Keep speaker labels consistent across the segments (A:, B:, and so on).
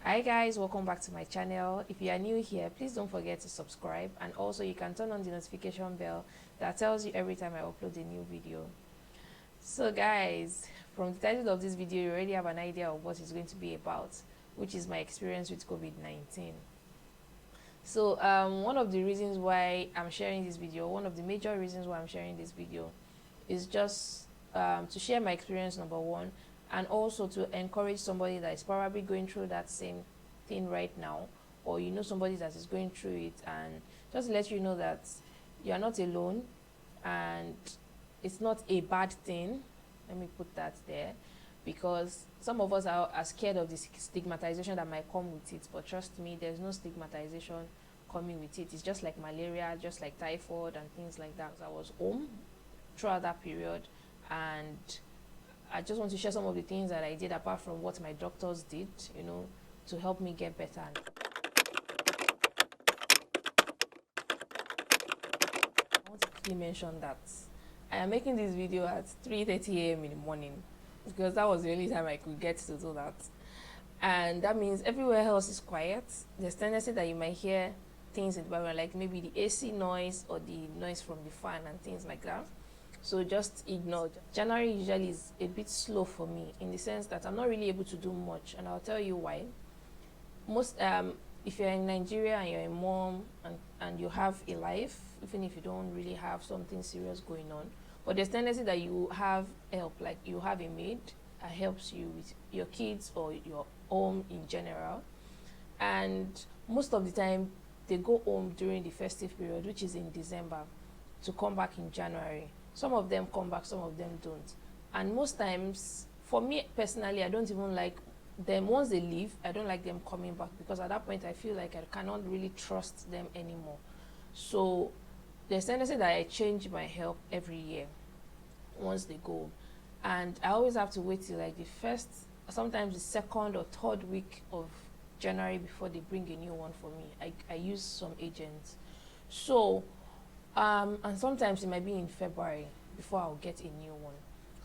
A: Hi guys, welcome back to my channel. If you are new here, please don't forget to subscribe, and also you can turn on the notification bell that tells you every time I upload a new video. So guys, from the title of this video you already have an idea of what it's going to be about, which is my experience with COVID-19. So one of the reasons why I'm sharing this video, one of the major reasons why I'm sharing this video is just to share my experience, number one, and also to encourage somebody that is probably going through that same thing right now, or you know somebody that is going through it, and just let you know that you are not alone and it's not a bad thing. Let me put that there, because some of us are scared of the stigmatization that might come with it, but trust me, there's no stigmatization coming with it. It's just like malaria, just like typhoid and things like that. I was home throughout that period, and I just want to share some of the things that I did apart from what my doctors did, you know, to help me get better. I want to quickly mention that I am making this video at 3:30 a.m. in the morning, because that was the only time I could get to do that. And that means everywhere else is quiet. There's tendency that you might hear things in the background, like maybe the AC noise or the noise from the fan and things like that. So just ignore. January usually is a bit slow for me, in the sense that I'm not really able to do much, and I'll tell you why. Most if you're in Nigeria and you're a mom and you have a life, even if you don't really have something serious going on, but there's tendency that you have help, like you have a maid that helps you with your kids or your home in general. And most of the time they go home during the festive period, which is in December, to come back in January. Some of them come back, some of them don't. And most times, for me personally, I don't even like them. Once they leave, I don't like them coming back, because at that point I feel like I cannot really trust them anymore. So there's tendency that I change my help every year once they go. And I always have to wait till like the first, sometimes the second or third week of January before they bring a new one for me. I use some agents. So and sometimes it might be in February before I'll get a new one.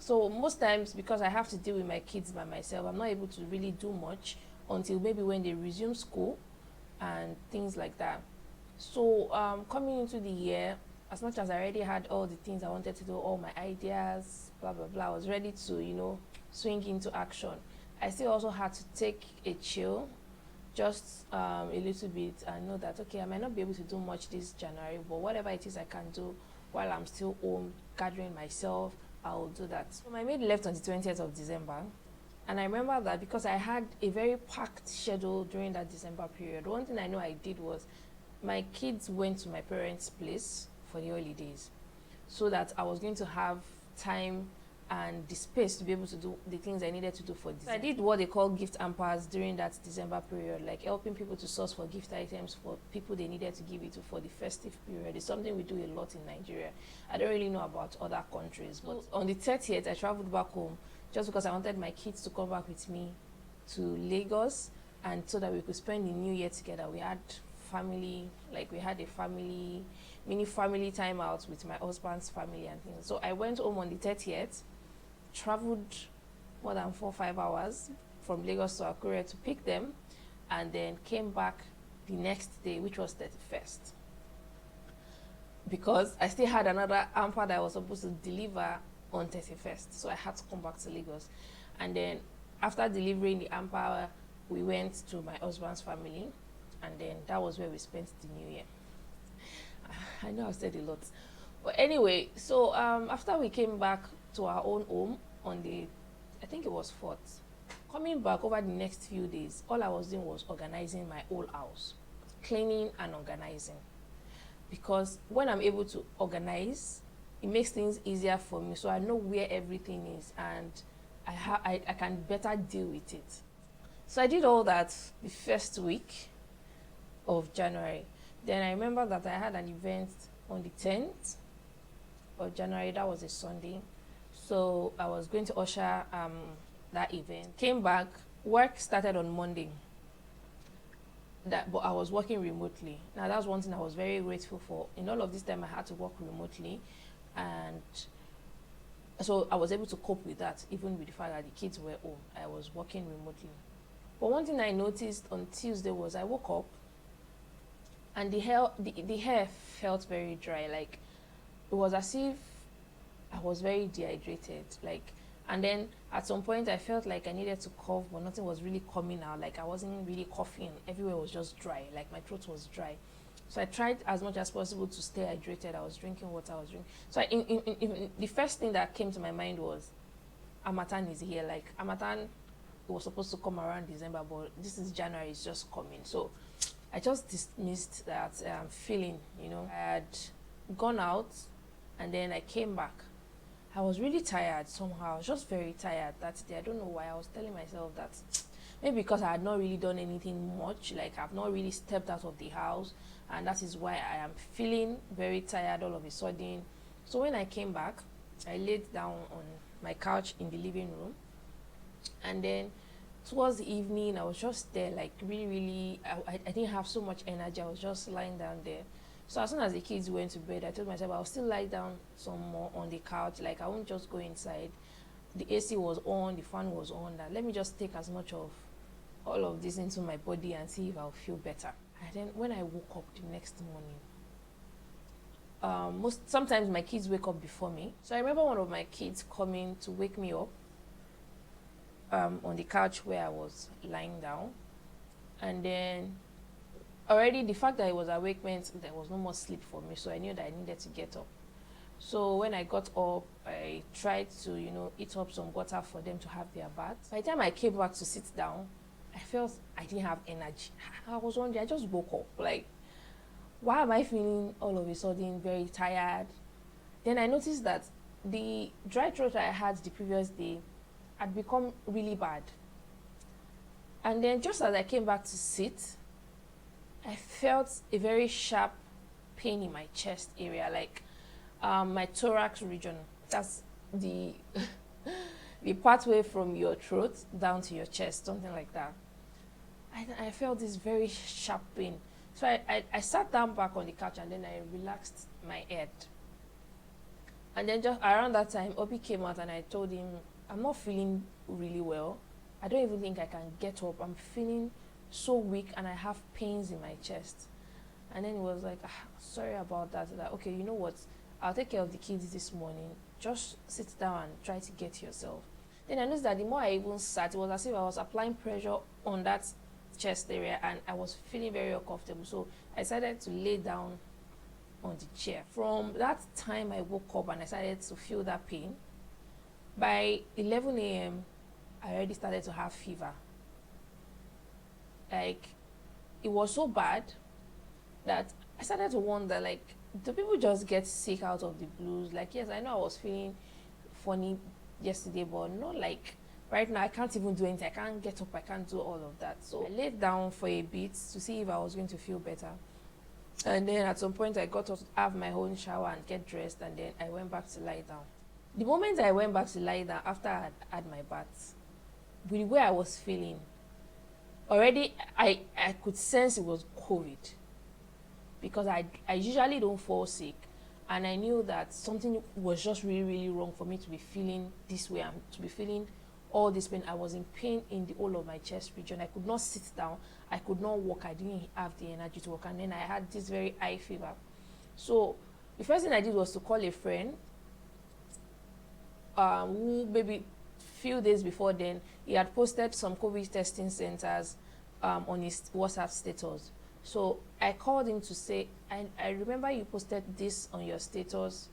A: So most times, because I have to deal with my kids by myself, I'm not able to really do much until maybe when they resume school and things like that. So coming into the year, as much as I already had all the things I wanted to do, all my ideas, blah blah blah, I was ready to, you know, swing into action. I still also had to take a chill, just a little bit, and know that okay, I might not be able to do much this January, but whatever it is I can do while I'm still home gathering myself, I will do that. So my maid left on the 20th of December, and I remember that because I had a very packed schedule during that December period. One thing I know I did was my kids went to my parents' place for the holidays, so that I was going to have time and the space to be able to do the things I needed to do for December. So I did what they call gift hampers during that December period, like helping people to source for gift items for people they needed to give it to for the festive period. It's something we do a lot in Nigeria. I don't really know about other countries, but on the 30th I traveled back home just because I wanted my kids to come back with me to Lagos, and so that we could spend the new year together. We had family, like we had a family mini family time out with my husband's family and things. So I went home on the 30th, traveled more than 4 or 5 hours from Lagos to Akure to pick them, and then came back the next day, which was 31st, because I still had another hamper that I was supposed to deliver on 31st, so I had to come back to Lagos. And then after delivering the hamper, we went to my husband's family, and then that was where we spent the new year. I know I've said a lot, but anyway, so after we came back to our own home on the, I think it was 4th, coming back over the next few days, all I was doing was organizing my whole house, cleaning and organizing, because when I'm able to organize, it makes things easier for me, so I know where everything is, and I can better deal with it. So I did all that the first week of January. Then I remember that I had an event on the 10th of January. That was a Sunday. So I was going to usher that event. Came back, work started on Monday. But I was working remotely. Now that's one thing I was very grateful for. In all of this time I had to work remotely, and so I was able to cope with that, even with the fact that the kids were home. I was working remotely. But one thing I noticed on Tuesday was I woke up and the hair felt very dry. Like it was as if I was very dehydrated. Like, and then at some point I felt like I needed to cough, but nothing was really coming out. Like I wasn't really coughing. Everywhere was just dry. Like my throat was dry. So I tried as much as possible to stay hydrated. I was drinking water. I was drinking. So the first thing that came to my mind was, Harmattan is here. Like Harmattan was supposed to come around December, but this is January. It's just coming. So I just dismissed that feeling. You know, I had gone out, and then I came back. I was really tired somehow. I was just very tired that day. I don't know why. I was telling myself that maybe because I had not really done anything much. Like I've not really stepped out of the house, and that is why I am feeling very tired all of a sudden. So when I came back, I laid down on my couch in the living room, and then towards the evening I was just there, like really I didn't have so much energy. I was just lying down there. So as soon as the kids went to bed, I told myself I'll still lie down some more on the couch. Like I won't just go inside. The AC was on, the fan was on. That let me just take as much of all of this into my body and see if I'll feel better. And then when I woke up the next morning, sometimes my kids wake up before me. So I remember one of my kids coming to wake me up on the couch where I was lying down, and then already the fact that I was awake meant there was no more sleep for me, so I knew that I needed to get up. So when I got up, I tried to, eat up some water for them to have their bath. By the time I came back to sit down, I felt I didn't have energy. I was wondering, I just woke up. Like, why am I feeling all of a sudden very tired? Then I noticed that the dry throat I had the previous day had become really bad. And then just as I came back to sit, I felt a very sharp pain in my chest area, like my thorax region. That's the the pathway from your throat down to your chest, something like that. I felt this very sharp pain. So I sat down back on the couch, and then I relaxed my head. And then just around that time, Obi came out, and I told him, I'm not feeling really well. I don't even think I can get up. I'm feeling so weak, and I have pains in my chest. And then he was like, sorry about that. Like, okay, you know what? I'll take care of the kids this morning. Just sit down and try to get yourself. Then I noticed that the more I even sat, it was as if I was applying pressure on that chest area, and I was feeling very uncomfortable. So I decided to lay down on the chair. From that time I woke up and I started to feel that pain. By 11 a.m., I already started to have fever. Like, it was so bad that I started to wonder, like, do people just get sick out of the blues? Like, yes, I know I was feeling funny yesterday, but not like right now. I can't even do anything. I can't get up. I can't do all of that. So I laid down for a bit to see if I was going to feel better. And then at some point, I got up to have my own shower and get dressed, and then I went back to lie down. The moment I went back to lie down, after I had my bath, with the way I was feeling, already I could sense it was COVID, because I usually don't fall sick, and I knew that something was just really wrong for me to be feeling this way and to be feeling all this pain. I was in pain in the whole of my chest region. I could not sit down. I could not walk. I didn't have the energy to walk, and then I had this very high fever. So the first thing I did was to call a friend who maybe few days before then, he had posted some COVID testing centers on his WhatsApp status. So I called him to say, I remember you posted this on your status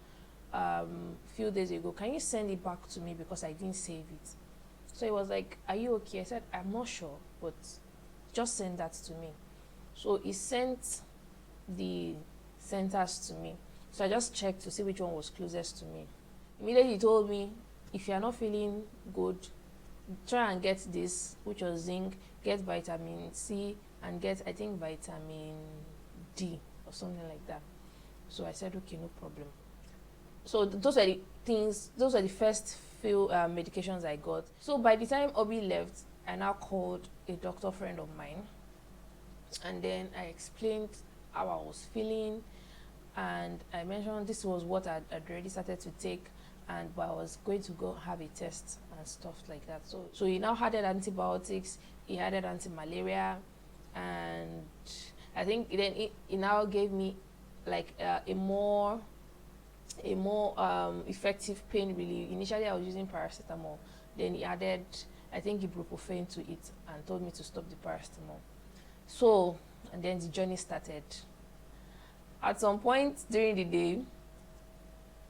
A: few days ago. Can you send it back to me, because I didn't save it? So he was like, are you okay? I said, I'm not sure, but just send that to me. So he sent the centers to me. So I just checked to see which one was closest to me. Immediately he told me, if you are not feeling good, try and get this, which was zinc, get vitamin C, and get, I think, vitamin D or something like that. So I said, okay, no problem. So those are the things, those are the first few medications I got. So by the time Obi left, I now called a doctor friend of mine, and then I explained how I was feeling, and I mentioned this was what I'd already started to take, but I was going to go have a test and stuff like that. So he now added antibiotics. he added anti-malaria, and I think then it now gave me like a more effective pain relief. Initially I was using paracetamol, then he added, I think, ibuprofen to it and told me to stop the paracetamol. So, and then the journey started. At some point during the day,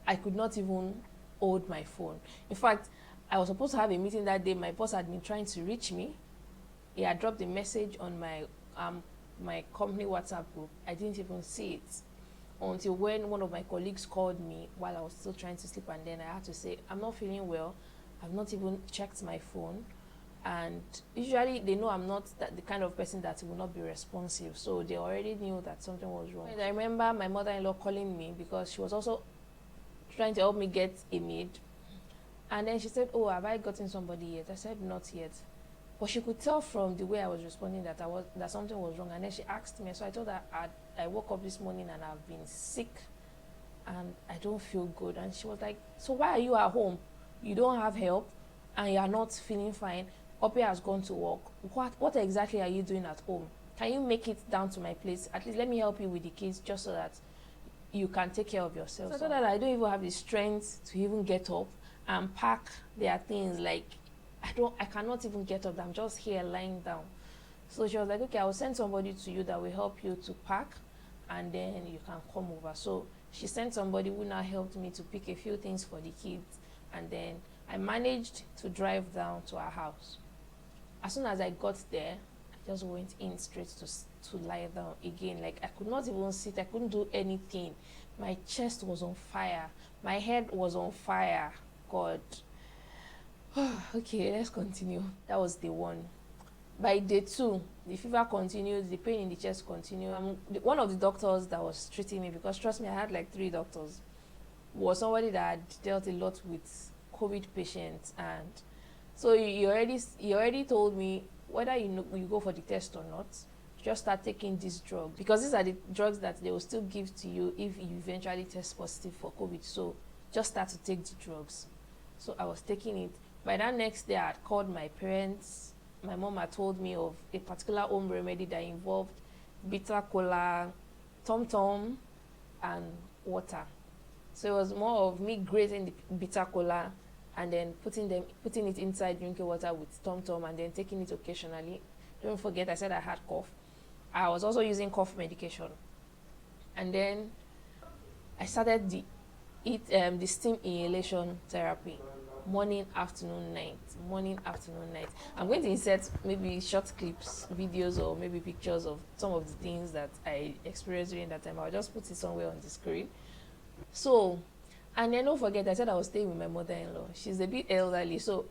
A: I could not even hold my phone. In fact, I was supposed to have a meeting that day. My boss had been trying to reach me. He had dropped a message on my company WhatsApp group. I didn't even see it until when one of my colleagues called me while I was still trying to sleep, and then I had to say, I'm not feeling well. I've not even checked my phone. And usually they know I'm not the kind of person that will not be responsive, so they already knew that something was wrong. And I remember my mother-in-law calling me because she was also trying to help me get a maid, and then she said, oh, have I gotten somebody yet? I said, not yet. But she could tell from the way I was responding that something was wrong. And then she asked me, so I told her I woke up this morning and I've been sick and I don't feel good. And she was like, so why are you at home? You don't have help and you're not feeling fine. Ope has gone to work. What exactly are you doing at home? Can you make it down to my place? At least let me help you with the kids just so that you can take care of yourself. So I told her that I don't even have the strength to even get up and pack their things. Like, I cannot even get up. I'm just here lying down. So she was like, okay, I will send somebody to you that will help you to pack and then you can come over. So she sent somebody who now helped me to pick a few things for the kids, and then I managed to drive down to our house. As soon as I got there, I just went in straight to lie down again. Like, I could not even sit. I couldn't do anything. My chest was on fire. My head was on fire. God. Okay, let's continue. That was day 1. By day 2, the fever continued, the pain in the chest continued. One of the doctors that was treating me, because trust me, I had like 3 doctors, was somebody that had dealt a lot with COVID patients, and so he already told me whether you go for the test or not, just start taking this drug, because these are the drugs that they will still give to you if you eventually test positive for COVID. So just start to take the drugs. So I was taking it. By that next day, I had called my parents. My mom had told me of a particular home remedy that involved bitter Kola, tom-tom, and water. So it was more of me grating the bitter Kola and then putting it inside drinking water with tom-tom and then taking it occasionally. Don't forget, I said I had cough. I was also using cough medication. And then I started the steam inhalation therapy. Morning, afternoon, night. Morning, afternoon, night. I'm going to insert maybe short clips, videos, or maybe pictures of some of the things that I experienced during that time. I'll just put it somewhere on the screen. So, and then don't forget, I said I was staying with my mother-in-law. She's a bit elderly, so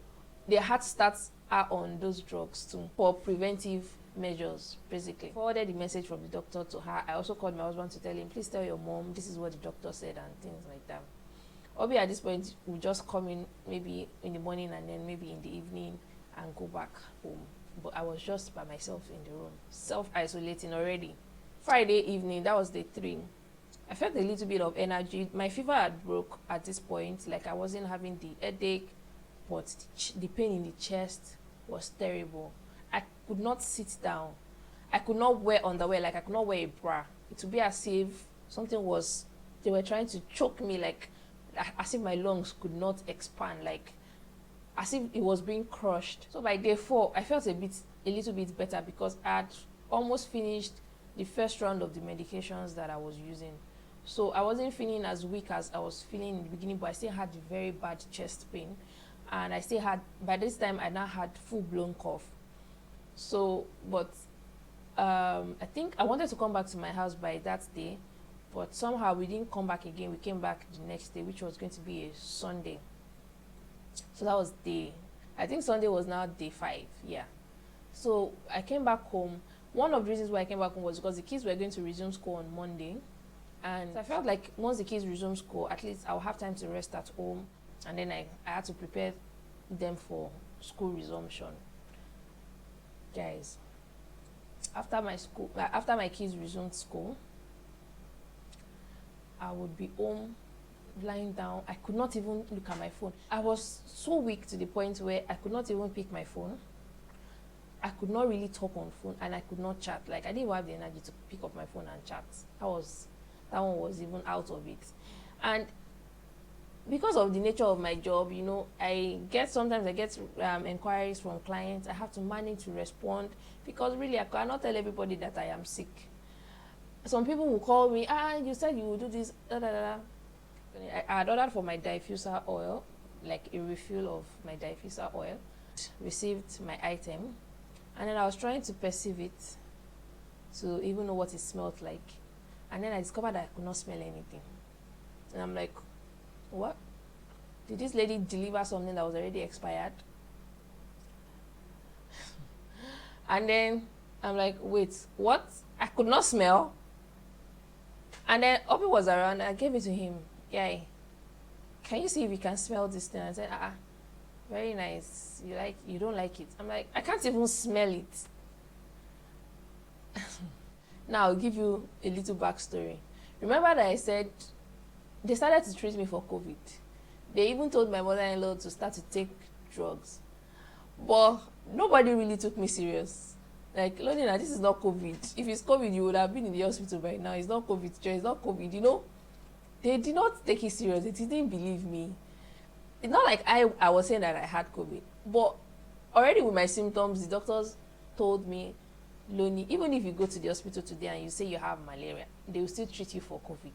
A: they had to start her on those drugs too for preventive measures, basically. Forwarded the message from the doctor to her. I also called my husband to tell him, please tell your mom this is what the doctor said and things like that. Obi at this point would just come in maybe in the morning and then maybe in the evening and go back home. But I was just by myself in the room, self-isolating already. Friday evening, that was day 3. I felt a little bit of energy. My fever had broke at this point. Like, I wasn't having the headache, but the pain in the chest was terrible. I could not sit down. I could not wear underwear. Like, I could not wear a bra. It would be as if they were trying to choke me, like, as if my lungs could not expand, like as if it was being crushed. So by day 4, I felt a little bit better because I had almost finished the first round of the medications that I was using. So I wasn't feeling as weak as I was feeling in the beginning, but I still had very bad chest pain. And I still had, by this time, I now had full-blown cough. So, but I think I wanted to come back to my house by that day, but somehow we didn't come back again. We came back the next day, which was going to be a Sunday. So that was I think Sunday was now day 5, yeah. So I came back home. One of the reasons why I came back home was because the kids were going to resume school on Monday. And I felt like once the kids resume school, at least I'll have time to rest at home. And then I had to prepare them for school resumption. Guys, after my kids resumed school, I would be home, lying down. I could not even look at my phone. I was so weak to the point where I could not even pick my phone. I could not really talk on phone, and I could not chat. Like, I didn't even have the energy to pick up my phone and chat. That one was even out of it. And because of the nature of my job, you know, sometimes I get inquiries from clients. I have to manage to respond, because really I cannot tell everybody that I am sick. Some people will call me, you said you will do this, da, da, da. I had ordered for my diffuser oil, like a refill of my diffuser oil, received my item, and then I was trying to perceive it to even know what it smelled like. And then I discovered that I could not smell anything. And I'm like, what? Did this lady deliver something that was already expired? And then I'm like, wait, what? I could not smell? And then Obi was around, I gave it to him. Yeah, can you see if you can smell this thing? I said, very nice. You don't like it? I'm like, I can't even smell it. Now I'll give you a little backstory. Remember that I said they started to treat me for COVID. They even told my mother-in-law to start to take drugs. But nobody really took me serious. Like, Lorena, this is not COVID. If it's COVID, you would have been in the hospital by now. It's not COVID, it's not COVID, you know. They did not take it serious. They didn't believe me. It's not like I was saying that I had COVID. But already with my symptoms, the doctors told me, Loni, even if you go to the hospital today and you say you have malaria, they will still treat you for COVID.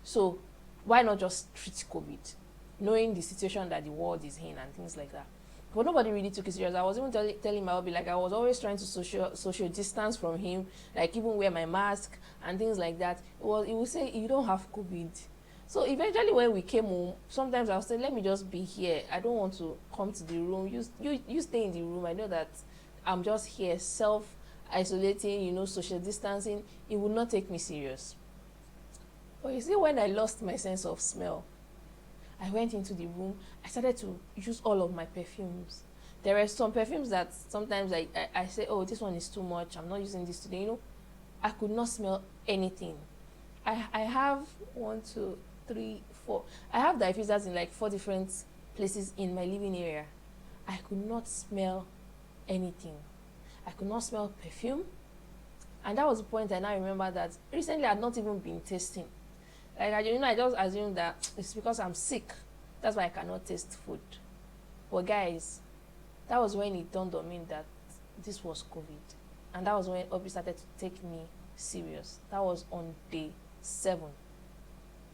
A: So why not just treat COVID, knowing the situation that the world is in and things like that? But nobody really took it serious. I was even telling my hubby, like, I was always trying to social distance from him, like even wear my mask and things like that. He would say, you don't have COVID. So eventually when we came home, sometimes I'll say, let me just be here. I don't want to come to the room. You stay in the room. I know that I'm just here, self-isolating, you know, social distancing. It would not take me serious. But you see, when I lost my sense of smell, I went into the room. I started to use all of my perfumes. There are some perfumes that sometimes I say, oh, this one is too much. I'm not using this today. You know, I could not smell anything. I have 1, 2, 3, 4. I have diffusers in like 4 different places in my living area. I could not smell anything. I could not smell perfume. And that was the point I now remember that recently I had not even been tasting. Like, I just assumed that it's because I'm sick. That's why I cannot taste food. But guys, that was when it dawned on me that this was COVID. And that was when Obi started to take me serious. That was on day 7.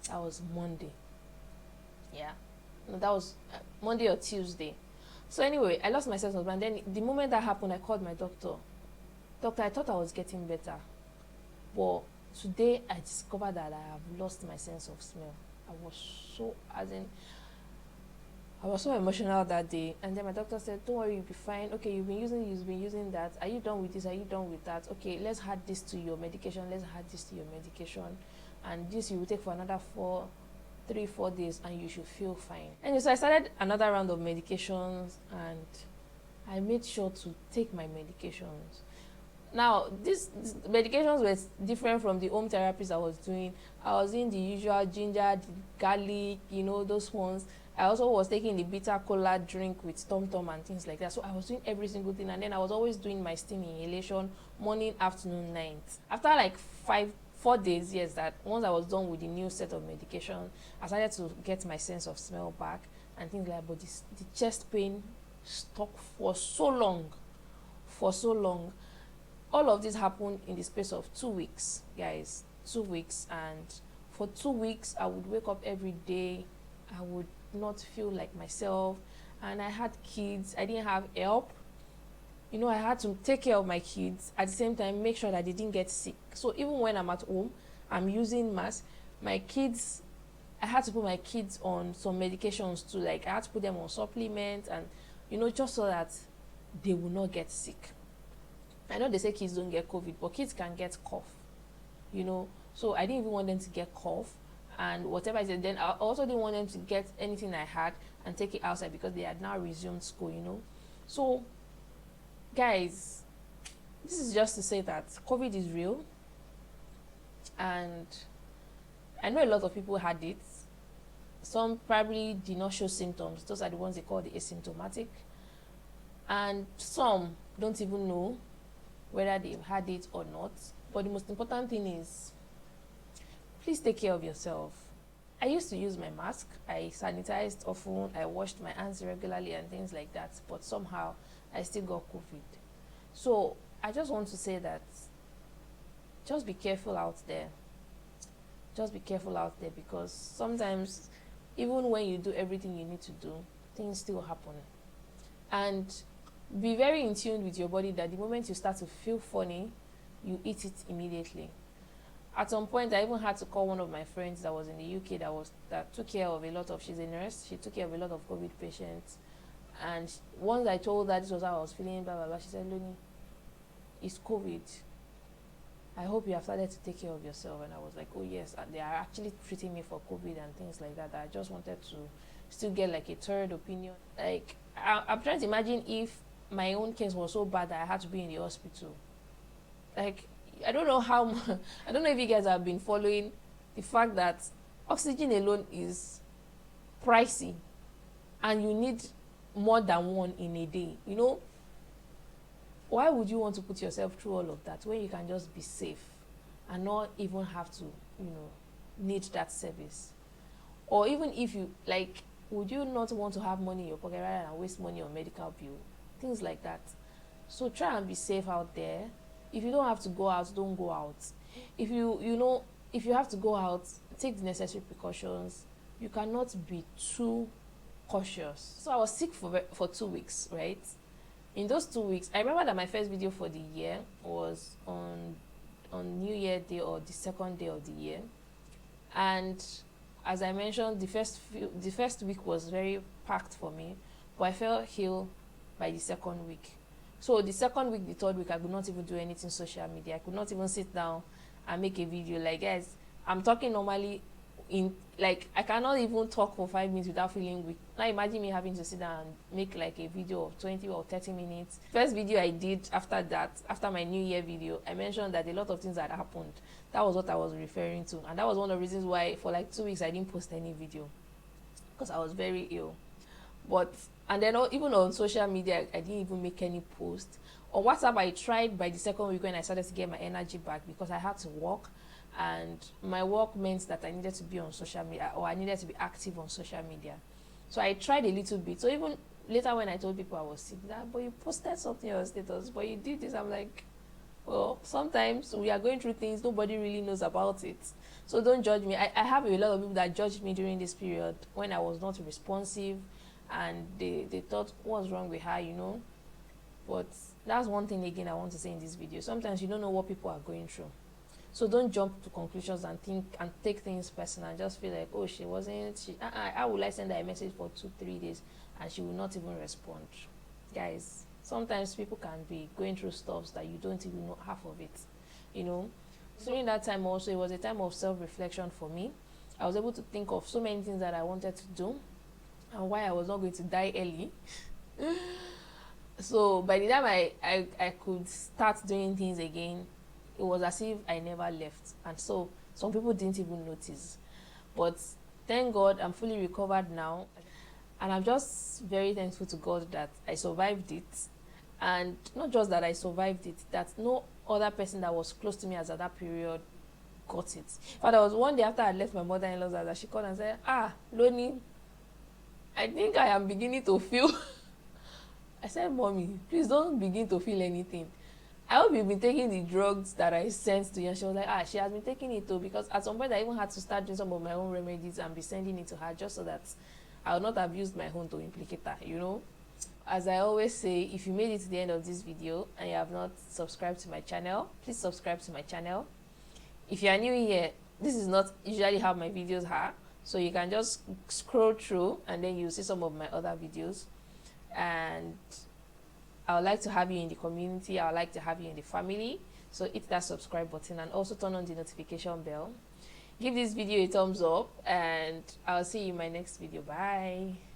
A: That was Monday. Yeah. No, that was Monday or Tuesday. So anyway, I lost my sense of smell. And then the moment that happened, I called my doctor. Doctor, I thought I was getting better. But today, I discovered that I have lost my sense of smell. I was so emotional that day. And then my doctor said, don't worry, you'll be fine. Okay, you've been using that. Are you done with this? Are you done with that? Okay, let's add this to your medication. And this you will take for another 3-4 days, and you should feel fine. And so I started another round of medications, and I made sure to take my medications. Now, these medications were different from the home therapies I was doing. I was doing the usual ginger, the garlic, you know, those ones. I also was taking the bitter Kola drink with tom-tom and things like that. So I was doing every single thing. And then I was always doing my steam inhalation morning, afternoon, night. After like 4 days, yes, that once I was done with the new set of medication, I started to get my sense of smell back and things like that. But the chest pain stuck for so long. All of this happened in the space of 2 weeks, guys. 2 weeks. And for 2 weeks, I would wake up every day. I would not feel like myself. And I had kids. I didn't have help. You know, I had to take care of my kids. At the same time, make sure that they didn't get sick. So even when I'm at home, I'm using masks. My kids, I had to put my kids on some medications too. Like, I had to put them on supplements and, you know, just so that they will not get sick. I know they say kids don't get COVID, but kids can get cough, you know. So I didn't even want them to get cough and whatever I said. Then I also didn't want them to get anything I had and take it outside because they had now resumed school, you know. So, guys, this is just to say that COVID is real. And I know a lot of people had it. Some probably did not show symptoms. Those are the ones they call the asymptomatic. And some don't even know whether they've had it or not. But the most important thing is, please take care of yourself. I used to use my mask, I sanitized often, I washed my hands regularly and things like that, but somehow I still got COVID. So I just want to say that just be careful out there. Just be careful out there, because sometimes even when you do everything you need to do, things still happen. And be very in tune with your body that the moment you start to feel funny, you eat it immediately. At some point, I even had to call one of my friends that was in the UK that took care of a lot of, she's a nurse, she took care of a lot of COVID patients. And once I told her this was how I was feeling, blah, blah, blah, she said, Loni, it's COVID. I hope you have started to take care of yourself. And I was like, oh yes, they are actually treating me for COVID and things like that. I just wanted to still get like a third opinion. Like, I'm trying to imagine if my own case was so bad that I had to be in the hospital. Like, I don't know how, I don't know if you guys have been following the fact that oxygen alone is pricey and you need more than one in a day. You know, why would you want to put yourself through all of that when you can just be safe and not even have to, need that service? Or even if you, like, would you not want to have money in your pocket rather than waste money on medical bill? Things like that. So try and be safe out there. If you don't have to go out, don't go out. If if you have to go out, take the necessary precautions. You cannot be too cautious. So I was sick for 2 weeks, right? In those 2 weeks, I remember that my first video for the year was on New Year Day, or the second day of the year. And as I mentioned, the first week was very packed for me, but I felt healed by the second week. So the second week, the third week, I could not even do anything social media. I could not even sit down and make a video. Like, guys, I'm talking normally I cannot even talk for 5 minutes without feeling weak. Now imagine me having to sit down and make like a video of 20 or 30 minutes. First video I did after that, after my New Year video, I mentioned that a lot of things had happened. That was what I was referring to. And that was one of the reasons why for like 2 weeks I didn't post any video, because I was very ill. And then even on social media, I didn't even make any post. On WhatsApp, I tried by the second week when I started to get my energy back, because I had to work. And my work meant that I needed to be on social media, or I needed to be active on social media. So I tried a little bit. So even later when I told people I was sick, but you posted something on your status, but you did this. I'm like, well, sometimes we are going through things nobody really knows about it. So don't judge me. I have a lot of people that judged me during this period when I was not responsive, and they thought, what's wrong with her, But that's one thing again I want to say in this video. Sometimes you don't know what people are going through. So don't jump to conclusions and think and take things personal and just feel like, oh, how will I send her a message for 2-3 days and she will not even respond? Guys, sometimes people can be going through stuff that you don't even know half of it, So during that time also, it was a time of self-reflection for me. I was able to think of so many things that I wanted to do and why I was not going to die early. So by the time I could start doing things again, it was as if I never left. And so some people didn't even notice. But thank God I'm fully recovered now. And I'm just very thankful to God that I survived it. And not just that I survived it, that no other person that was close to me as at that period got it. But there was one day after I left my mother-in-law's house that she called and said, Loni, I think I am beginning to feel. I said, Mommy, please don't begin to feel anything. I hope you've been taking the drugs that I sent to you. And she was like, she has been taking it too, because at some point I even had to start doing some of my own remedies and be sending it to her just so that I would not have used my own to implicate her, As I always say, if you made it to the end of this video and you have not subscribed to my channel, please subscribe to my channel. If you are new here, this is not usually how my videos are, so you can just scroll through and then you'll see some of my other videos. And I would like to have you in the community. I would like to have you in the family. So hit that subscribe button and also turn on the notification bell. Give this video a thumbs up and I'll see you in my next video. Bye.